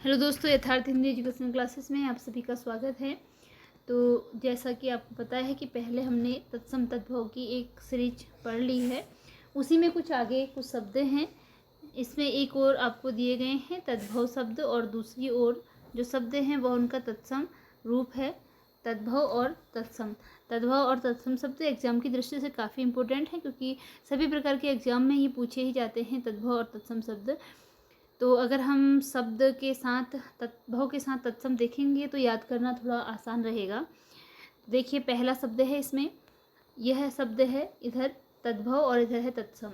Hello दोस्तों, यथार्थ Hindi education classes में आप सभी का स्वागत है। तो जैसा कि आपको पता है कि पहले हमने तत्सम तद्भव की एक सीरीज पढ़ ली है, उसी में कुछ आगे कुछ शब्द हैं। इसमें एक और आपको दिए गए हैं तद्भव शब्द, और दूसरी ओर जो शब्द हैं वह उनका तत्सम रूप है। तद्भव और तत्सम, तद्भव और तत्सम शब्द एग्जाम की दृष्टि से काफ़ी इंपॉर्टेंट है, क्योंकि सभी प्रकार के एग्जाम में ये पूछे ही जाते हैं तद्भव और तत्सम शब्द। तो अगर हम शब्द के साथ तद्भव के साथ तत्सम देखेंगे तो याद करना थोड़ा आसान रहेगा। देखिए, पहला शब्द है इसमें, यह शब्द है इधर तद्भव और इधर है तत्सम।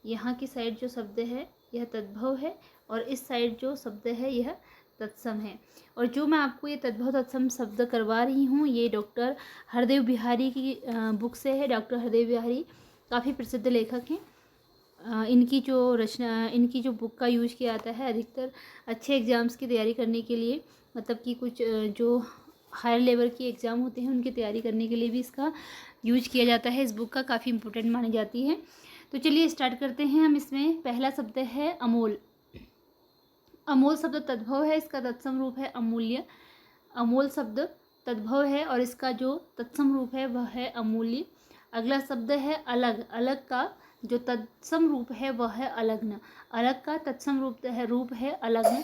यहाँ की साइड जो शब्द है यह तद्भव है और इस साइड जो शब्द है यह तत्सम है। और जो मैं आपको ये तद्भव तत्सम शब्द करवा रही हूँ ये डॉक्टर हरदेव बिहारी की बुक से है। डॉक्टर हरदेव बिहारी काफ़ी प्रसिद्ध लेखक हैं। इनकी जो बुक का यूज किया जाता है अधिकतर अच्छे एग्ज़ाम्स की तैयारी करने के लिए, मतलब कि कुछ जो हायर लेवल की एग्ज़ाम होते हैं उनकी तैयारी करने के लिए भी इसका यूज किया जाता है। इस बुक का काफ़ी इंपॉर्टेंट मानी जाती है। तो चलिए स्टार्ट करते हैं हम। इसमें पहला शब्द है अमोल। अमोल शब्द तद्भव है, इसका तत्सम रूप है अमूल्य। अमोल शब्द तद्भव है और इसका जो तत्सम रूप है वह है अमूल्य। अगला शब्द है अलग। अलग का जो तत्सम रूप है वह है अलग्न। अलग का तत्सम रूप है अलग्न।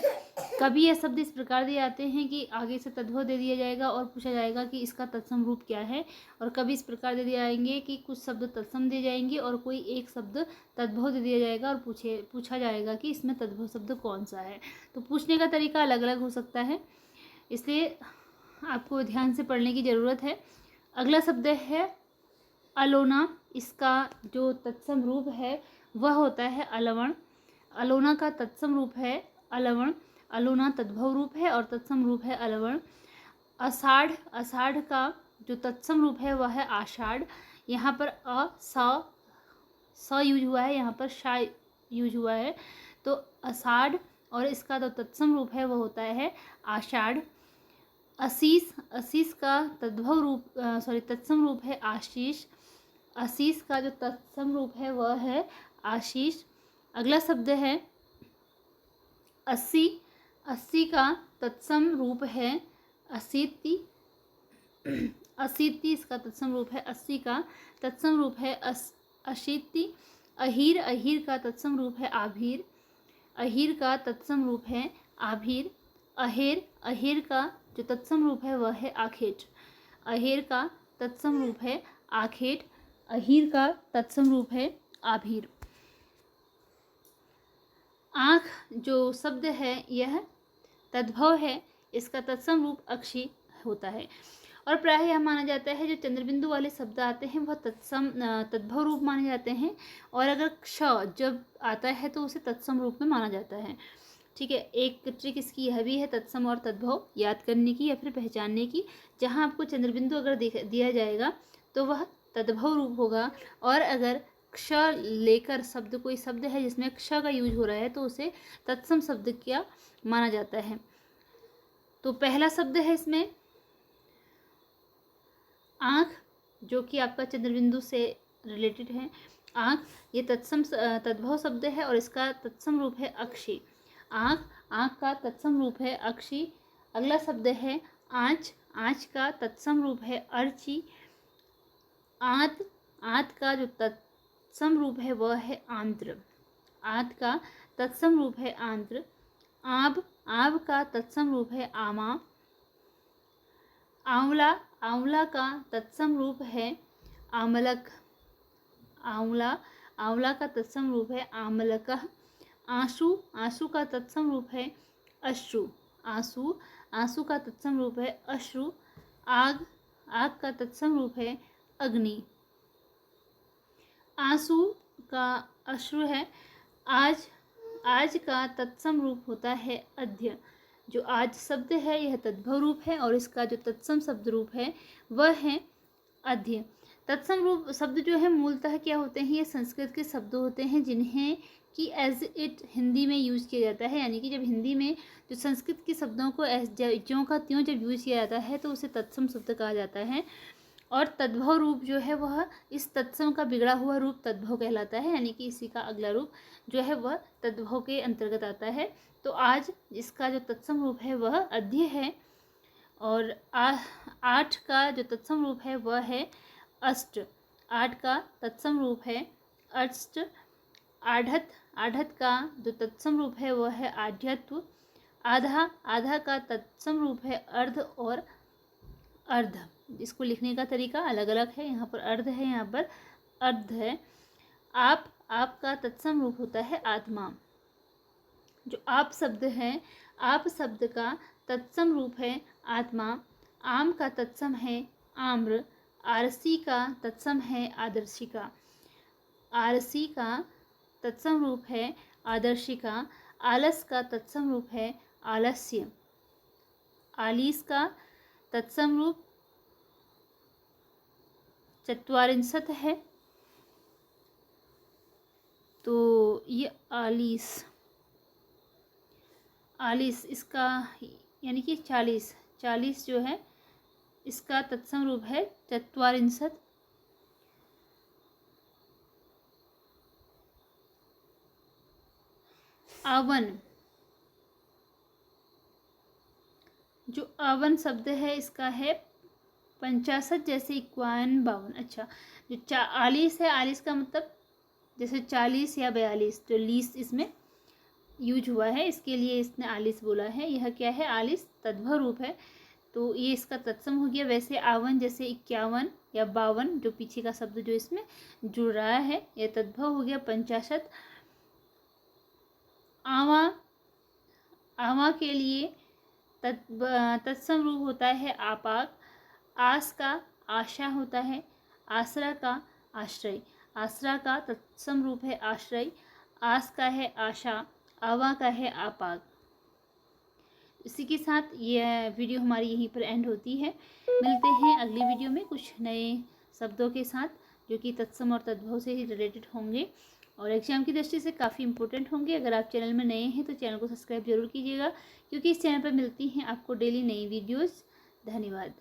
कभी यह शब्द इस प्रकार दिए जाते हैं कि आगे से तद्भव दे दिया जाएगा और पूछा जाएगा कि इसका तत्सम रूप क्या है, और कभी इस प्रकार दे दिए जाएंगे कि कुछ शब्द तत्सम दिए जाएंगे और कोई एक शब्द तद्भव दे दिया जाएगा और पूछा जाएगा कि इसमें तद्भव शब्द कौन सा है। तो पूछने का तरीका अलग अलग हो सकता है, इसलिए आपको ध्यान से पढ़ने की ज़रूरत है। अगला शब्द है अलोना। इसका जो तत्सम रूप है वह होता है अलवण। अलोना का तत्सम रूप है अलवण। अलोना तद्भव रूप है और तत्सम रूप है अलवण। आषाढ़। आषाढ़ का जो तत्सम रूप है वह है आषाढ़। यहाँ पर स यूज हुआ है, यहाँ पर शा यूज हुआ है, तो आषाढ़, और इसका जो तत्सम रूप है वह होता है आषाढ़। आशीष। आशीष का तत्सम रूप है आशीष। आशीष का जो तत्सम रूप है वह है आशीष। अगला शब्द है अस्सी। अस्सी का तत्सम रूप है अशीति। अशीति इसका तत्सम रूप है। अस्सी का तत्सम रूप है अशीति। अहीर। अहीर का तत्सम रूप है आभीर। अहीर का तत्सम रूप है आभीर। अहेर। अहेर का जो तत्सम रूप है वह है आखेट। अहेर का तत्सम रूप है आखेट। अहीर का तत्सम रूप है आभीर। आँख जो शब्द है यह तद्भव है, इसका तत्सम रूप अक्षी होता है, और प्रायः यह माना जाता है जो चंद्रबिंदु वाले शब्द आते हैं वह तद्भव रूप माने जाते हैं, और अगर क्ष जब आता है तो उसे तत्सम रूप में माना जाता है। ठीक है, एक ट्रिक इसकी यह भी है तत्सम और तद्भव याद करने की या फिर पहचानने की। जहाँ आपको चंद्रबिंदु अगर दिया जाएगा तो वह तद्भव रूप होगा, और अगर क्ष लेकर शब्द कोई शब्द है जिसमें क्ष का यूज हो रहा है तो उसे तत्सम शब्द क्या माना जाता है। तो पहला शब्द है इसमें आँख, जो कि आपका चंद्रबिंदु से रिलेटेड है। आँख ये तद्भव शब्द है और इसका तत्सम रूप है अक्षी। आँख। आँख का तत्सम रूप है अक्षी। अगला शब्द है आँच। आँच का तत्सम रूप है अर्ची। आँत। आँत का जो तत्सम रूप है वह है आंद्र। आँत का तत्सम रूप है आंद्र। आँब। आँब का तत्सम रूप है आमा। आंवला। आंवला का तत्सम रूप है आमलक। आंवला। आंवला का तत्सम रूप है आमलकः। आंसू। आंसू का तत्सम रूप है अश्रु। आंसू। आंसू का तत्सम रूप है अश्रु। आग। आग का तत्सम रूप है अग्नि। आंसू का अश्रु है आज। आज का तत्सम रूप होता है अध्य। जो आज शब्द है यह तद्भव रूप है और इसका जो तत्सम शब्द रूप है वह है अध्य। तत्सम रूप शब्द जो है मूलतः क्या होते हैं, ये संस्कृत के शब्द होते हैं जिन्हें कि एज इट हिंदी में यूज़ किया जाता है, यानी कि जब हिंदी में जो संस्कृत के शब्दों को ज्यों का त्यों जब यूज़ किया जाता है तो उसे तत्सम शब्द कहा जाता है। और तद्भव रूप जो है वह इस तत्सम का बिगड़ा हुआ रूप तद्भव कहलाता है, यानी कि इसी का अगला रूप जो है वह तद्भव के अंतर्गत आता है। तो आज इसका जो तत्सम रूप है वह अध्य है, और 8 का जो तत्सम रूप है वह है अष्ट। 8 का तत्सम रूप है अष्ट। आढ़त का जो तत्सम रूप है वह है आढ़्यत्व। आधा का तत्सम रूप है अर्ध और अर्ध। इसको लिखने का तरीका अलग अलग है, यहाँ पर अर्ध है, यहाँ पर अर्ध है। आपका तत्सम रूप होता है आत्मा। जो आप शब्द है, आप शब्द का तत्सम रूप है आत्मा। आम का तत्सम है आम्र। आरसी का तत्सम है आदर्शिका। आरसी का तत्सम रूप है आदर्शिका। आलस का तत्सम रूप है आलस्य। आलीस का तत्सम रूप चत्वारिंशत् है। तो ये आलीस इसका यानी कि 40 जो है इसका तत्सम रूप है चत्वारिंशत्। आवन, जो आवन शब्द है इसका है 65, जैसे 51, 52। अच्छा, जो आलीस है, आलीस का मतलब जैसे 40 या 42, जो लीस इसमें यूज हुआ है इसके लिए इसने आलीस बोला है। यह क्या है? आलीस तद्भव रूप है, तो ये इसका तत्सम हो गया। वैसे आवन जैसे 51 या 52, जो पीछे का शब्द जो इसमें जुड़ रहा है यह तद्भव हो गया 65। आवा के लिए तत्सम रूप होता है आपाक। आस का आशा होता है। आसरा का आश्रय। आसरा का तत्सम रूप है आश्रय। आस का है आशा। आवा का है आपाक। इसी के साथ यह वीडियो हमारी यहीं पर एंड होती है। मिलते हैं अगली वीडियो में कुछ नए शब्दों के साथ जो कि तत्सम और तद्भव से ही रिलेटेड होंगे और एग्जाम की दृष्टि से काफ़ी इंपॉर्टेंट होंगे। अगर आप चैनल में नए हैं तो चैनल को सब्सक्राइब जरूर कीजिएगा, क्योंकि इस चैनल पर मिलती हैं आपको डेली नई वीडियोज़। धन्यवाद।